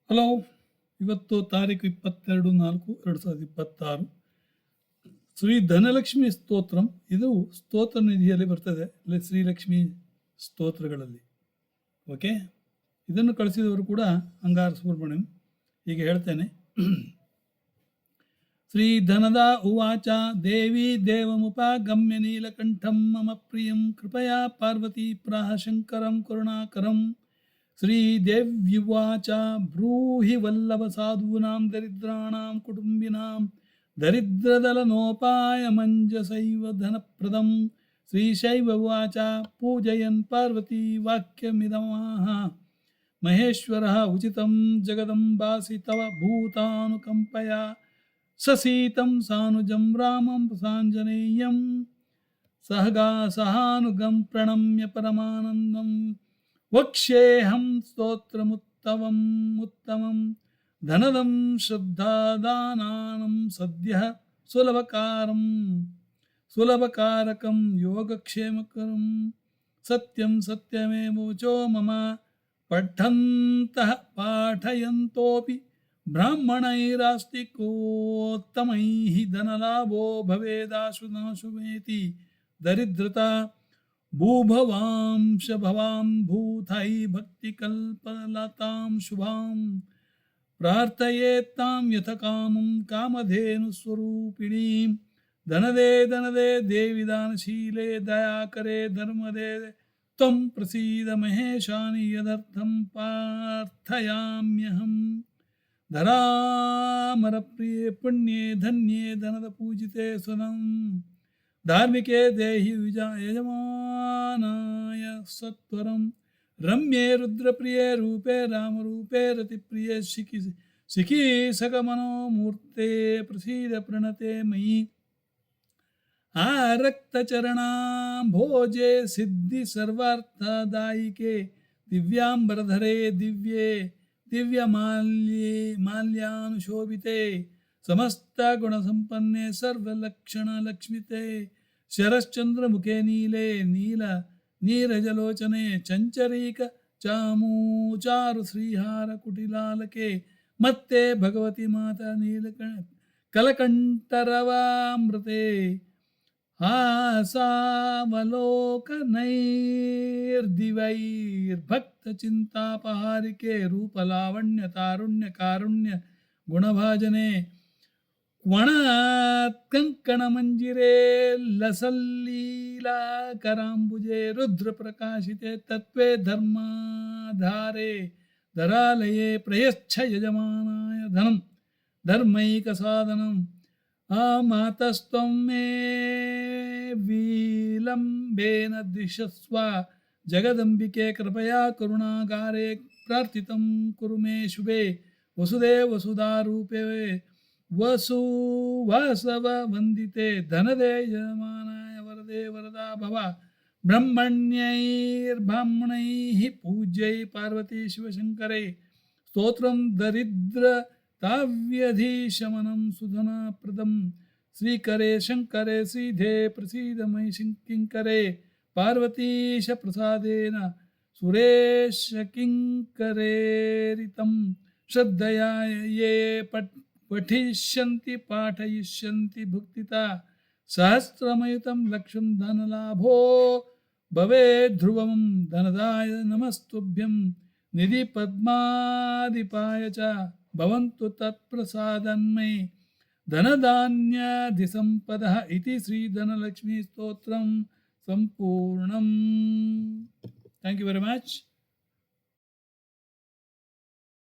Hello, ಇವತ್ತು ತಾರೀಕು 22/4/2026. ಶ್ರೀ ಧನಲಕ್ಷ್ಮಿ ಸ್ತೋತ್ರಂ. ಇದು ಸ್ತೋತ್ರ ನಿಧಿಯಲ್ಲಿ ಬರ್ತದೆ, ಶ್ರೀಲಕ್ಷ್ಮಿ ಸ್ತೋತ್ರಗಳಲ್ಲಿ. ಓಕೆ, ಇದನ್ನು ಕಳಿಸಿದವರು ಕೂಡ ಅಂಗಾರ ಸುಬ್ರಹ್ಮಣ್ಯಂ. ಈಗ ಹೇಳ್ತೇನೆ. ಶ್ರೀ ಧನದ ಉವಾಚ ದೇವಿ ದೇವಮುಪಗಮ್ಯ ನೀಲಕಂಠಂ ಮಮ ಪ್ರಿಯಂ ಕೃಪಯಾ ಪಾರ್ವತಿ ಪ್ರಾಹ ಶಂಕರಂ ಕರುಣಾಕರಂ. ಶ್ರೀದೇವ್ಯುವಾಚ ಬ್ರೂಹಿ ವಲ್ಲಭ ಸಾಧೂನಾಂ ದರಿದ್ರಾಣಾಂ ಕುಟುಂಬಿನಾಂ ದರಿದ್ರದಲನೋಪಾಯ ಮಂಜಸೈವ ಧನಪ್ರದಂ. ಶ್ರೀಶೈವ ಉವಾಚ ಪೂಜಯನ್ ಪಾರ್ವತಿ ವಾಕ್ಯಮಿದಮಾಹ ಮಹೇಶ್ವರಃ ಉಚಿತಂ ಜಗದಂಬಾಸಿ ತವ ಭೂತಾನುಕಂಪಯ ಸಸೀತಂ ಸಾನುಜಂ ರಾಮಂ ಸಾಂಜನೇಯಂ ಸಹಾನುಗಂ ಪ್ರಣಮ್ಯ ಪರಮಾನಂದಂ. ವಕ್ಷ್ಯೇಹಂ ಸ್ತೋತ್ರಮುತ್ತಮಂ ಧನದಂ ಶ್ರದ್ಧಾದಾನಾನಂ ಸದ್ಯಃ ಸುಲಭಕಾರಕಂ ಯೋಗಕ್ಷೇಮಕರಂ. ಸತ್ಯಂ ಸತ್ಯಮೇವ ವಚೋ ಮಮ ಪಠಂತಃ ಪಾಠಯಂತೋಪಿ ಬ್ರಾಹ್ಮಣೈರಾಸ್ತಿಕೋತ್ತಮೈಃ ಧನಲಾಭೋ ಭವೇದಾಶುನಾಶುಮೇತಿ ದರಿದ್ರತಾ ಭೂಭವಾಂಶ ಭವಾನ್ ಭೂತೈ ಭಕ್ತಿಕಲ್ಪಲತಾಂ ಶುಭಾಂ. ಪ್ರಾರ್ಥಯೇತ್ತಾಂ ಯಥಕಾಮಂ ಕಾಮಧೇನು ಸ್ವರೂಪಿಣೀಂ. ಧನದೇ ಧನದೇ ದೇವಿ ದಾನಶೀಲೆ ದಯಾಕರೆ ಧರ್ಮದೇ ತ್ವಂ ಪ್ರಸೀದ ಮಹೇಶಾನಿ ಯದರ್ಥಂ ಪ್ರಾರ್ಥಯಾಮ್ಯಹಂ. ಧರಾಮರಪ್ರಿಯೆ ಪುಣ್ಯೆ ಧನ್ಯೆ ಧನದ ಪೂಜಿತೆ ಸುನಂ. ಧಾರ್ಮಿಕೆ ದೇಹಿ ಯಜಮಾನಾಯ ಸತ್ವರಂ. ರಮ್ಯೆ ರುದ್ರಪ್ರಿಯೆ ರೂಪೆ ರಾಮರೂಪೆ ರತಿಪ್ರಿಯೆ ಶಿಖಿ ಸಕಮನೋಮೂರ್ತೆ ಪ್ರಸೀದ ಪ್ರಣತೆ ಮಯಿ. ಆರಕ್ತಚರಣಾಂಭೋಜೆ ಸಿದ್ಧಿ ಸರ್ವಾರ್ಥದಾಯಿಕೆ ದಿವ್ಯಾಂಬರಧರೆ ದಿವ್ಯೆ ದಿವ್ಯಮಾಲ್ಯಾನುಶೋಭಿತೆ ಸಮಸ್ತ ಗುಣಸಂಪನ್ನೆ ಸರ್ವಲಕ್ಷಣ ಲಕ್ಷ್ಮಿತೆ. ಶರಶ್ಚಂದ್ರಮುಖೆ ನೀಲೆ ನೀರಜಲೋಚನೆ ಚಂಚರೀಕ ಚಾಮೂಚಾರು ಶ್ರೀಹಾರ ಕುಟಿಲಾಲಕೆ. ಮತ್ತೆ ಭಗವತಿ ಮಾತಾ ಕಲಕಂಠರವಾಮೃತೆ ಹಾಸಾವಲೋಕನೈರ್ದಿವೈರ್ಭಕ್ತ ಚಿಂತಾಪಹಾರಿಕೆ. ರೂಪಲಾವಣ್ಯ ತಾರುಣ್ಯ ಕಾರುಣ್ಯ ಗುಣಭಾಜನೆ ಕ್ವಣತ್ಕಂಕಣ ಮಂಜಿರೆ ಲಸಲ್ಲೀಲಾಕರಾಂಬುಜೆ. ರುದ್ರ ಪ್ರಕಾಶಿತೆ ತತ್ವೇ ಧರ್ಮಾಧಾರೆ ಧರಾಲಯೇ ಪ್ರಯಚ್ಛ ಯಜಮಾನಾಯ ಧನಂ ಧರ್ಮೈಕ ಸಾಧನಂ. ಮಾತಸ್ತ್ವಂ ಮೇ ವಿಲಂಬೇನ ದಿಶಸ್ವ ಜಗದಂಬಿಕೆ ಕೃಪಯಾ ಕರುಣಾಗಾರೆ ಪ್ರಾರ್ಥಿತಂ ಕುರು ಮೇ ಶುಭೆ. ವಸುದೇ ವಸುಧಾರೂಪೇ ವಸುವಾಸವ ವಂದಿತೆ ಧನದೇ ಯಜಮಾನಾಯ ವರದೇ ವರದಾ ಭವ. ಬ್ರಹ್ಮಣ್ಯೈರ್ಬ್ರಾಹ್ಮಣೈಃ ಪೂಜ್ಯೈ ಪಾರ್ವತಿ ಶಿವಶಂಕರೈ. ಸ್ತೋತ್ರಂ ದರಿದ್ರ ತಾವ್ಯಧೀಶಮನಂ ಸುಧನಾಪ್ರದಂ. ಶ್ರೀಕರೆ ಶಂಕರೆ ಶ್ರೀಧೇ ಪ್ರಸೀದ ಮಯಿ ಕಿಂಕರೆ. ಪಾರ್ವತೀಶ ಪ್ರಸಾದೇನ ಸುರೇಶ ಕಿಂಕರೇರಿತಂ. ಶ್ರದ್ಧಯಾ ಯೇ ಪಠಿಷ್ಯಂತಿ ಪಾಠಯಿಷ್ಯಂತಿ ಭುಕ್ತಿತಾ. ಸಹಸ್ರಮಯುತಂ ಲಕ್ಷಂ ಧನಲಾಭೋ ಭವೇದ್ಧ್ರುವಂ. ಧನದಾಯ ನಮಸ್ತುಭ್ಯಂ ನಿಧಿ ಪದ್ಮಾದಿಪಾಯ ಚ ಭವಂತು ತತ್ಪ್ರಸಾದನ್ಮೈ ಧನಧಾನ್ಯಾಧಿ ಸಂಪದಃ. ಇತಿ ಶ್ರೀ ಧನಲಕ್ಷ್ಮೀ ಸ್ತೋತ್ರಂ ಸಂಪೂರ್ಣಂ. Thank you very much.